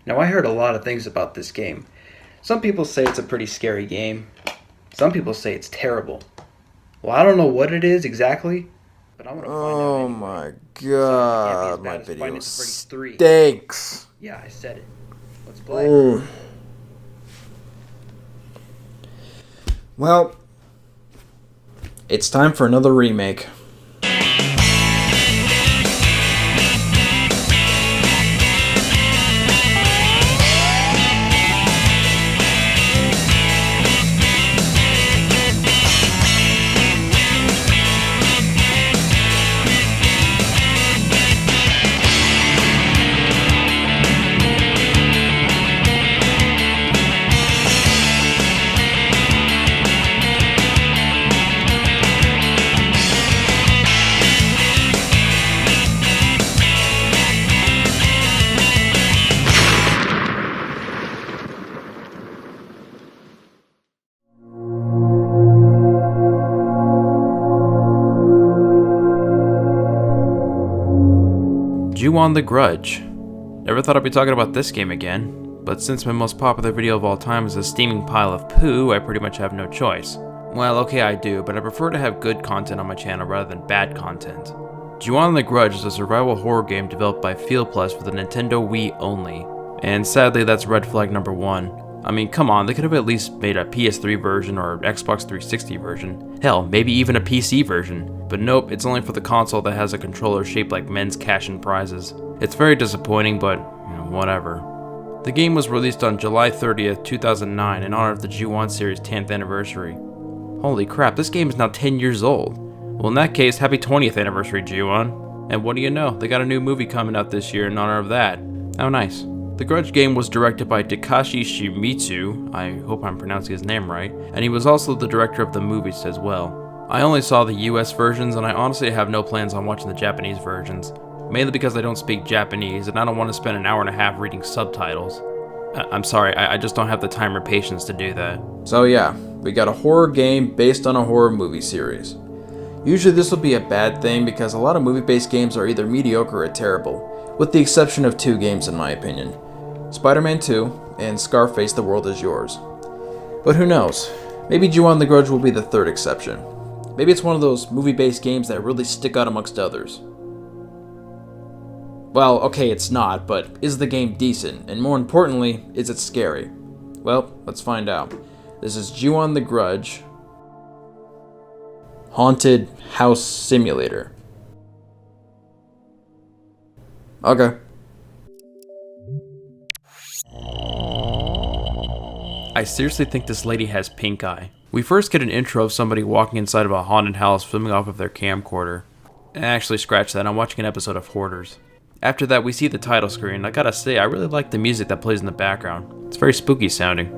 Now, I heard a lot of things about this game. Some people say it's a pretty scary game. Some people say it's terrible. Well, I don't know what it is exactly, but I want to find out Oh anyway. my Besides, it can't be as god, my bad as Five video Nights at Freddy's 3. stinks. Yeah, I said it. Let's play. Mm. Well, it's time for another remake. Ju-On the Grudge. Never thought I'd be talking about this game again, but since my most popular video of all time is a steaming pile of poo, I pretty much have no choice. Well, okay, I do, but I prefer to have good content on my channel rather than bad content. Ju-On the Grudge is a survival horror game developed by Field Plus for the Nintendo Wii only, and sadly that's red flag number one. I mean, come on, they could have at least made a PS3 version or Xbox 360 version. Hell, maybe even a PC version. But nope, it's only for the console that has a controller shaped like men's cash-in prizes. It's very disappointing, but, whatever. The game was released on July 30th, 2009 in honor of the Ju-On series' 10th anniversary. Holy crap, this game is now 10 years old. Well, in that case, happy 20th anniversary, Ju-On. And what do you know, they got a new movie coming out this year in honor of that. How nice. The Grudge game was directed by Takashi Shimizu, I hope I'm pronouncing his name right, and he was also the director of the movies as well. I only saw the US versions, and I honestly have no plans on watching the Japanese versions, mainly because I don't speak Japanese and I don't want to spend an hour and a half reading subtitles. I'm sorry, I just don't have the time or patience to do that. So yeah, we got a horror game based on a horror movie series. Usually this will be a bad thing because a lot of movie-based games are either mediocre or terrible, with the exception of two games in my opinion. Spider-Man 2 and Scarface The World Is Yours. But who knows, maybe Ju-On the Grudge will be the third exception. Maybe it's one of those movie-based games that really stick out amongst others. Well, okay, it's not, but is the game decent? And more importantly, is it scary? Well, let's find out. This is Ju-On the Grudge, Haunted House Simulator. Okay. I seriously think this lady has pink eye. We first get an intro of somebody walking inside of a haunted house filming off of their camcorder. Actually, scratch that, I'm watching an episode of Hoarders. After that, we see the title screen. I gotta say, I really like the music that plays in the background. It's very spooky sounding.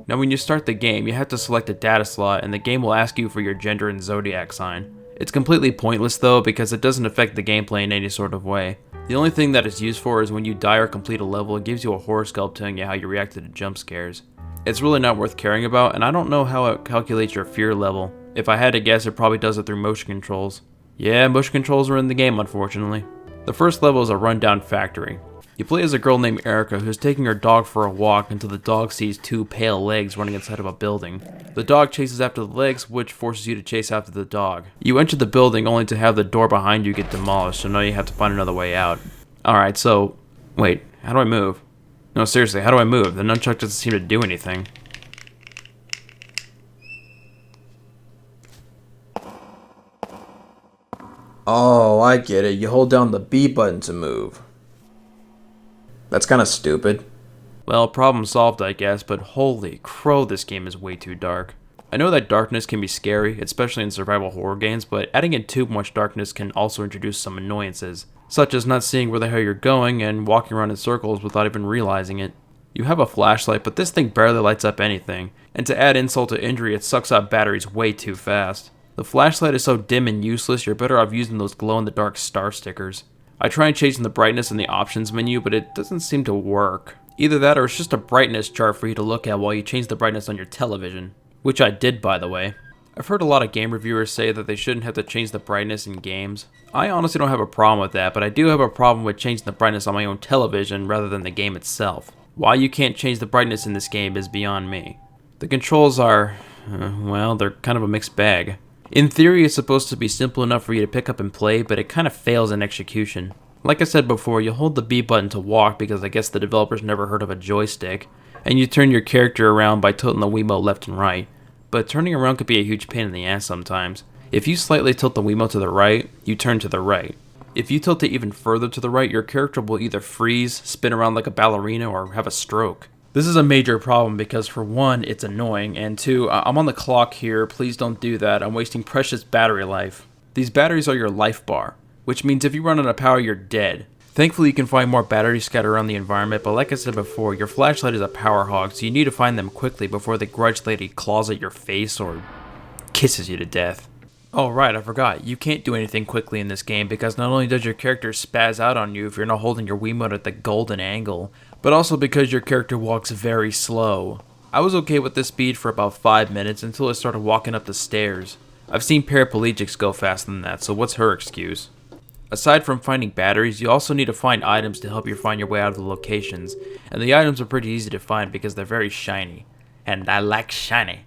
Now when you start the game, you have to select a data slot and the game will ask you for your gender and zodiac sign. It's completely pointless though because it doesn't affect the gameplay in any sort of way. The only thing that it's used for is when you die or complete a level, it gives you a horoscope telling you how you reacted to jump scares. It's really not worth caring about, and I don't know how it calculates your fear level. If I had to guess, it probably does it through motion controls. Yeah, motion controls are in the game, unfortunately. The first level is a rundown factory. You play as a girl named Erica who's taking her dog for a walk until the dog sees two pale legs running inside of a building. The dog chases after the legs, which forces you to chase after the dog. You enter the building only to have the door behind you get demolished, so now you have to find another way out. Alright, so... wait, how do I move? No, seriously, how do I move? The nunchuck doesn't seem to do anything. Oh, I get it. You hold down the B button to move. That's kind of stupid. Well, problem solved, I guess, but holy crow, this game is way too dark. I know that darkness can be scary, especially in survival horror games, but adding in too much darkness can also introduce some annoyances, such as not seeing where the hell you're going and walking around in circles without even realizing it. You have a flashlight, but this thing barely lights up anything, and to add insult to injury, it sucks out batteries way too fast. The flashlight is so dim and useless, you're better off using those glow-in-the-dark star stickers. I try and change the brightness in the options menu, but it doesn't seem to work. Either that or it's just a brightness chart for you to look at while you change the brightness on your television. Which I did, by the way. I've heard a lot of game reviewers say that they shouldn't have to change the brightness in games. I honestly don't have a problem with that, but I do have a problem with changing the brightness on my own television rather than the game itself. Why you can't change the brightness in this game is beyond me. The controls are, well, they're kind of a mixed bag. In theory, it's supposed to be simple enough for you to pick up and play, but it kind of fails in execution. Like I said before, you hold the B button to walk because I guess the developers never heard of a joystick, and you turn your character around by tilting the Wiimote left and right. But turning around could be a huge pain in the ass sometimes. If you slightly tilt the Wiimote to the right, you turn to the right. If you tilt it even further to the right, your character will either freeze, spin around like a ballerina, or have a stroke. This is a major problem because for one, it's annoying, and two, I'm on the clock here, please don't do that, I'm wasting precious battery life. These batteries are your life bar, which means if you run out of power, you're dead. Thankfully, you can find more batteries scattered around the environment, but like I said before, your flashlight is a power hog, so you need to find them quickly before the Grudge lady claws at your face or kisses you to death. Oh right, I forgot, you can't do anything quickly in this game because not only does your character spaz out on you if you're not holding your Wiimote at the golden angle, but also because your character walks very slow. I was okay with this speed for about 5 minutes until it started walking up the stairs. I've seen paraplegics go faster than that, so what's her excuse? Aside from finding batteries, you also need to find items to help you find your way out of the locations, and the items are pretty easy to find because they're very shiny. And I like shiny.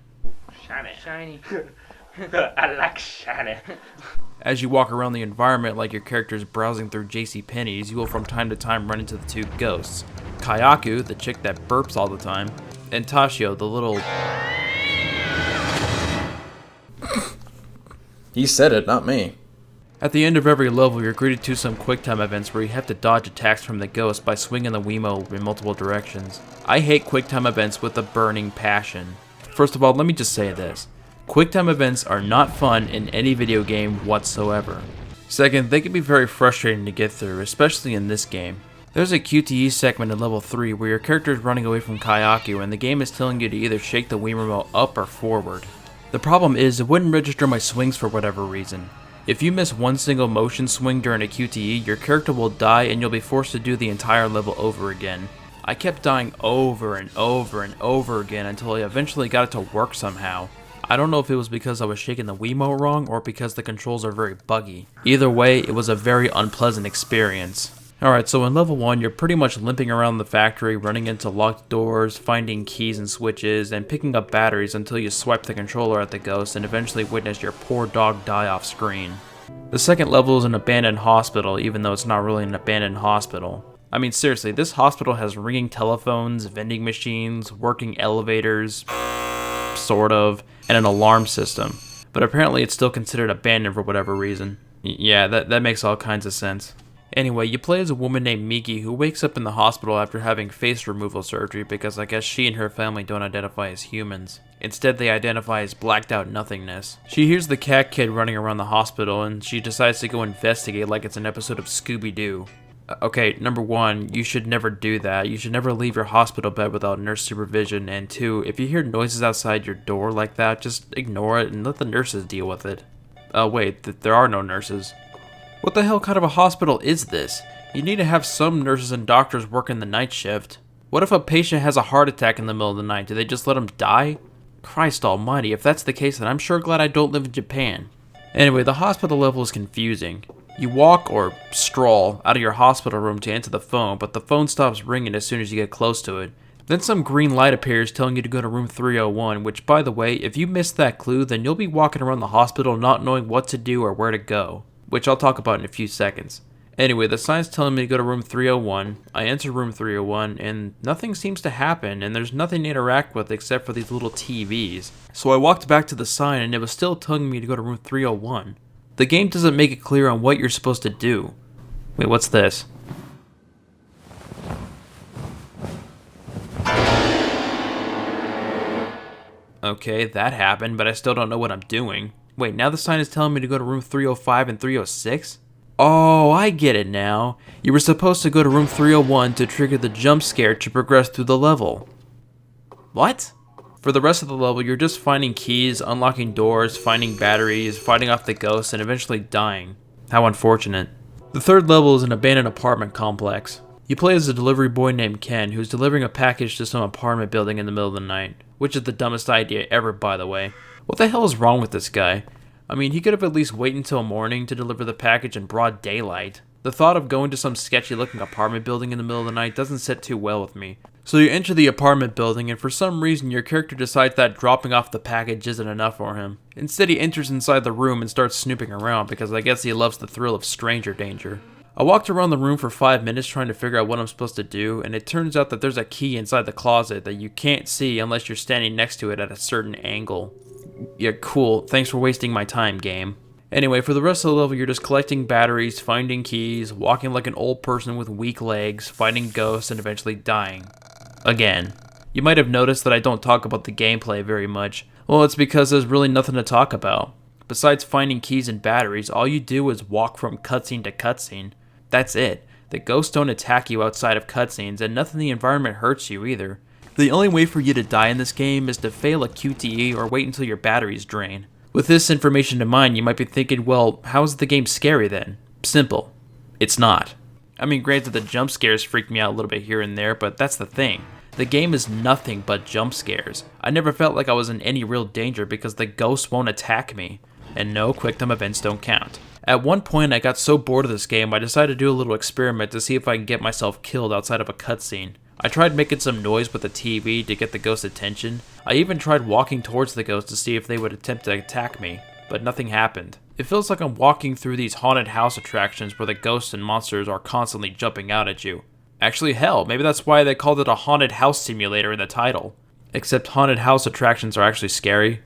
Shiny. I like shiny. As you walk around the environment like your character is browsing through JCPenney's, you will from time to time run into the two ghosts. Kayako, the chick that burps all the time, and Tashio, the little... He said it, not me. At the end of every level, you're greeted to some QuickTime events where you have to dodge attacks from the ghost by swinging the Wiimote in multiple directions. I hate QuickTime events with a burning passion. First of all, let me just say this. QuickTime events are not fun in any video game whatsoever. Second, they can be very frustrating to get through, especially in this game. There's a QTE segment in level 3 where your character is running away from Kayako and the game is telling you to either shake the Wii remote up or forward. The problem is it wouldn't register my swings for whatever reason. If you miss one single motion swing during a QTE, your character will die and you'll be forced to do the entire level over again. I kept dying over and over and over again until I eventually got it to work somehow. I don't know if it was because I was shaking the Wiimote wrong or because the controls are very buggy. Either way, it was a very unpleasant experience. Alright, so in level 1, you're pretty much limping around the factory, running into locked doors, finding keys and switches, and picking up batteries until you swipe the controller at the ghost and eventually witness your poor dog die off screen. The second level is an abandoned hospital, even though it's not really an abandoned hospital. I mean seriously, this hospital has ringing telephones, vending machines, working elevators, sort of, and an alarm system. But apparently it's still considered abandoned for whatever reason. Yeah, that makes all kinds of sense. Anyway, you play as a woman named Miki who wakes up in the hospital after having face removal surgery because I guess she and her family don't identify as humans. Instead, they identify as blacked out nothingness. She hears the cat kid running around the hospital and she decides to go investigate like it's an episode of Scooby-Doo. Okay, number 1, you should never do that. You should never leave your hospital bed without nurse supervision. And 2, if you hear noises outside your door like that, just ignore it and let the nurses deal with it. Wait, there are no nurses. What the hell kind of a hospital is this? You need to have some nurses and doctors working the night shift. What if a patient has a heart attack in the middle of the night? Do they just let him die? Christ almighty, if that's the case, then I'm sure glad I don't live in Japan. Anyway, the hospital level is confusing. You walk, or stroll, out of your hospital room to enter the phone, but the phone stops ringing as soon as you get close to it. Then some green light appears telling you to go to room 301, which by the way, if you missed that clue, then you'll be walking around the hospital not knowing what to do or where to go, which I'll talk about in a few seconds. Anyway, the sign's telling me to go to room 301, I enter room 301, and nothing seems to happen, and there's nothing to interact with except for these little TVs. So I walked back to the sign, and it was still telling me to go to room 301. The game doesn't make it clear on what you're supposed to do. Wait, what's this? Okay, that happened, but I still don't know what I'm doing. Wait, now the sign is telling me to go to room 305 and 306? Oh, I get it now. You were supposed to go to room 301 to trigger the jump scare to progress through the level. What? For the rest of the level, you're just finding keys, unlocking doors, finding batteries, fighting off the ghosts, and eventually dying. How unfortunate. The third level is an abandoned apartment complex. You play as a delivery boy named Ken, who's delivering a package to some apartment building in the middle of the night, which is the dumbest idea ever, by the way. What the hell is wrong with this guy? I mean, he could have at least waited until morning to deliver the package in broad daylight. The thought of going to some sketchy looking apartment building in the middle of the night doesn't sit too well with me. So you enter the apartment building and for some reason your character decides that dropping off the package isn't enough for him. Instead he enters inside the room and starts snooping around because I guess he loves the thrill of stranger danger. I walked around the room for 5 minutes trying to figure out what I'm supposed to do, and it turns out that there's a key inside the closet that you can't see unless you're standing next to it at a certain angle. Yeah, cool. Thanks for wasting my time, game. Anyway, for the rest of the level, you're just collecting batteries, finding keys, walking like an old person with weak legs, fighting ghosts, and eventually dying. Again. You might have noticed that I don't talk about the gameplay very much. Well, it's because there's really nothing to talk about. Besides finding keys and batteries, all you do is walk from cutscene to cutscene. That's it. The ghosts don't attack you outside of cutscenes, and nothing in the environment hurts you either. The only way for you to die in this game is to fail a QTE or wait until your batteries drain. With this information in mind, you might be thinking, well, how is the game scary then? Simple. It's not. I mean, granted the jump scares freaked me out a little bit here and there, but that's the thing. The game is nothing but jump scares. I never felt like I was in any real danger because the ghosts won't attack me. And no, quick time events don't count. At one point I got so bored of this game I decided to do a little experiment to see if I can get myself killed outside of a cutscene. I tried making some noise with the TV to get the ghost's attention. I even tried walking towards the ghost to see if they would attempt to attack me, but nothing happened. It feels like I'm walking through these haunted house attractions where the ghosts and monsters are constantly jumping out at you. Actually, hell, maybe that's why they called it a haunted house simulator in the title. Except haunted house attractions are actually scary.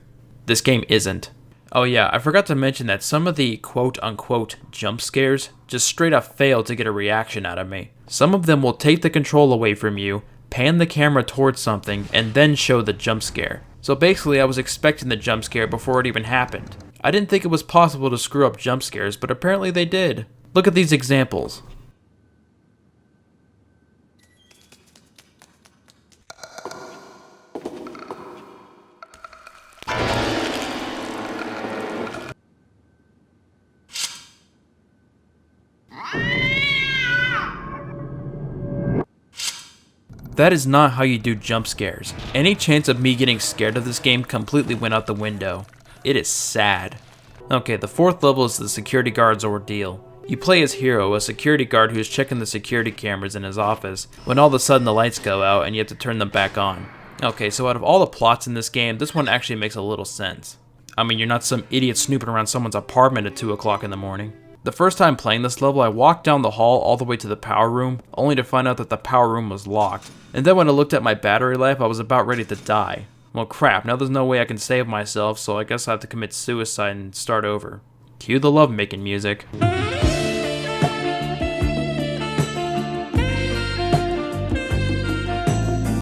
This game isn't. Oh yeah, I forgot to mention that some of the quote-unquote jump scares just straight up fail to get a reaction out of me. Some of them will take the control away from you, pan the camera towards something, and then show the jump scare. So basically I was expecting the jump scare before it even happened. I didn't think it was possible to screw up jump scares, but apparently they did. Look at these examples. That is not how you do jump scares. Any chance of me getting scared of this game completely went out the window. It is sad. Okay, the fourth level is the security guard's ordeal. You play as Hero, a security guard who is checking the security cameras in his office, when all of a sudden the lights go out and you have to turn them back on. Okay, so out of all the plots in this game, this one actually makes a little sense. I mean, you're not some idiot snooping around someone's apartment at 2 o'clock in the morning. The first time playing this level, I walked down the hall all the way to the power room, only to find out that the power room was locked. And then when I looked at my battery life, I was about ready to die. Well crap, now there's no way I can save myself, so I guess I have to commit suicide and start over. Cue the lovemaking music.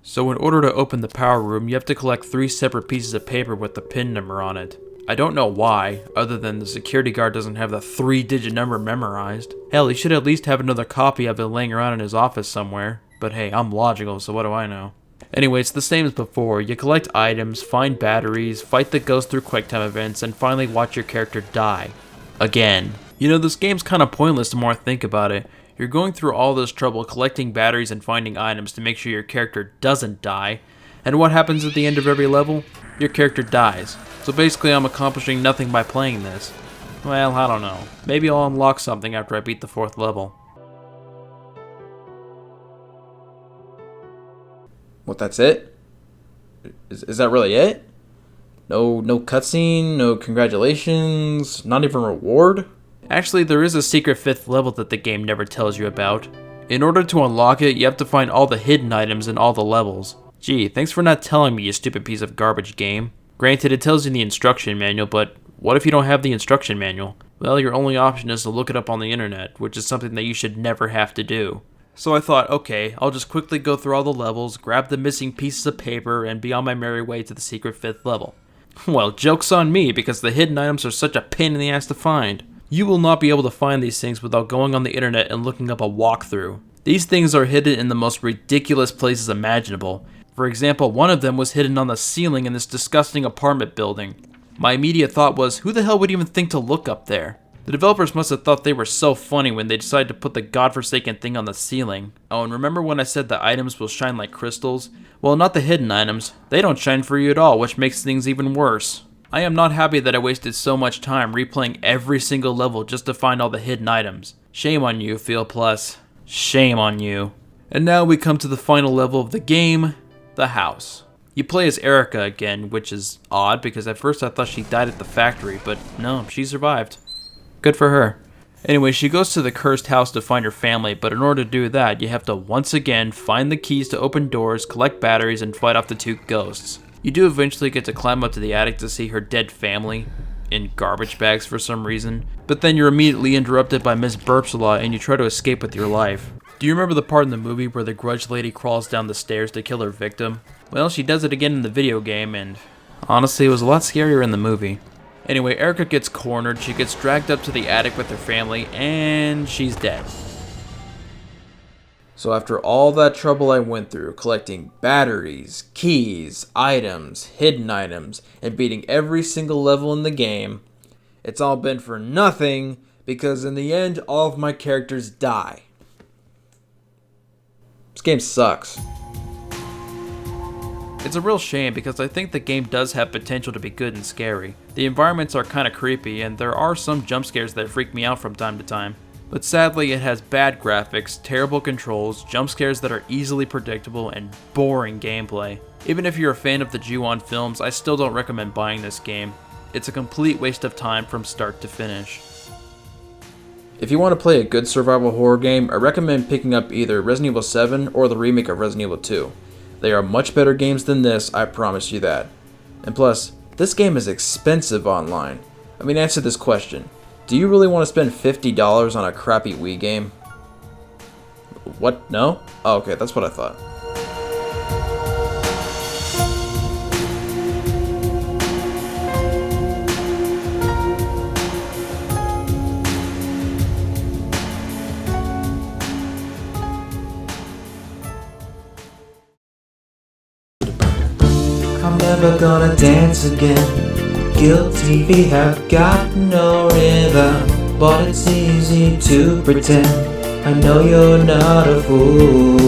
So in order to open the power room, you have to collect 3 separate pieces of paper with the PIN number on it. I don't know why, other than the security guard doesn't have the 3-digit number memorized. Hell, he should at least have another copy of it laying around in his office somewhere. But hey, I'm logical, so what do I know? Anyway, it's the same as before. You collect items, find batteries, fight the ghost through QuickTime events, and finally watch your character die. Again. You know, this game's kinda pointless the more I think about it. You're going through all this trouble collecting batteries and finding items to make sure your character doesn't die. And what happens at the end of every level? Your character dies. So basically I'm accomplishing nothing by playing this. Well, I don't know. Maybe I'll unlock something after I beat the 4th level. What, that's it? Is that really it? No cutscene, no congratulations, not even reward? Actually, there is a secret 5th level that the game never tells you about. In order to unlock it, you have to find all the hidden items in all the levels. Gee, thanks for not telling me, you stupid piece of garbage game. Granted, it tells you in the instruction manual, but what if you don't have the instruction manual? Well, your only option is to look it up on the internet, which is something that you should never have to do. So I thought, okay, I'll just quickly go through all the levels, grab the missing pieces of paper, and be on my merry way to the secret 5th level. Well, joke's on me, because the hidden items are such a pain in the ass to find. You will not be able to find these things without going on the internet and looking up a walkthrough. These things are hidden in the most ridiculous places imaginable. For example, one of them was hidden on the ceiling in this disgusting apartment building. My immediate thought was, who the hell would even think to look up there? The developers must have thought they were so funny when they decided to put the godforsaken thing on the ceiling. Oh, and remember when I said the items will shine like crystals? Well, not the hidden items. They don't shine for you at all, which makes things even worse. I am not happy that I wasted so much time replaying every single level just to find all the hidden items. Shame on you, Feel Plus. Shame on you. And now we come to the final level of the game, the house. You play as Erica again, which is odd because at first I thought she died at the factory, but no, she survived. Good for her. Anyway, she goes to the cursed house to find her family, but in order to do that, you have to once again find the keys to open doors, collect batteries, and fight off the 2 ghosts. You do eventually get to climb up to the attic to see her dead family, in garbage bags for some reason, but then you're immediately interrupted by Miss Burpsala and you try to escape with your life. Do you remember the part in the movie where the Grudge lady crawls down the stairs to kill her victim? Well, she does it again in the video game, and honestly, it was a lot scarier in the movie. Anyway, Erica gets cornered, she gets dragged up to the attic with her family, and she's dead. So after all that trouble I went through, collecting batteries, keys, items, hidden items, and beating every single level in the game, it's all been for nothing, because in the end, all of my characters die. This game sucks. It's a real shame because I think the game does have potential to be good and scary. The environments are kinda creepy, and there are some jump scares that freak me out from time to time. But sadly, it has bad graphics, terrible controls, jump scares that are easily predictable, and boring gameplay. Even if you're a fan of the Ju-On films, I still don't recommend buying this game. It's a complete waste of time from start to finish. If you want to play a good survival horror game, I recommend picking up either Resident Evil 7 or the remake of Resident Evil 2. They are much better games than this, I promise you that. And plus, this game is expensive online. I mean, answer this question. Do you really want to spend $50 on a crappy Wii game? What? No? Oh, okay, that's what I thought. I'm never gonna dance again. Guilty feet have got no rhythm, but it's easy to pretend. I know you're not a fool.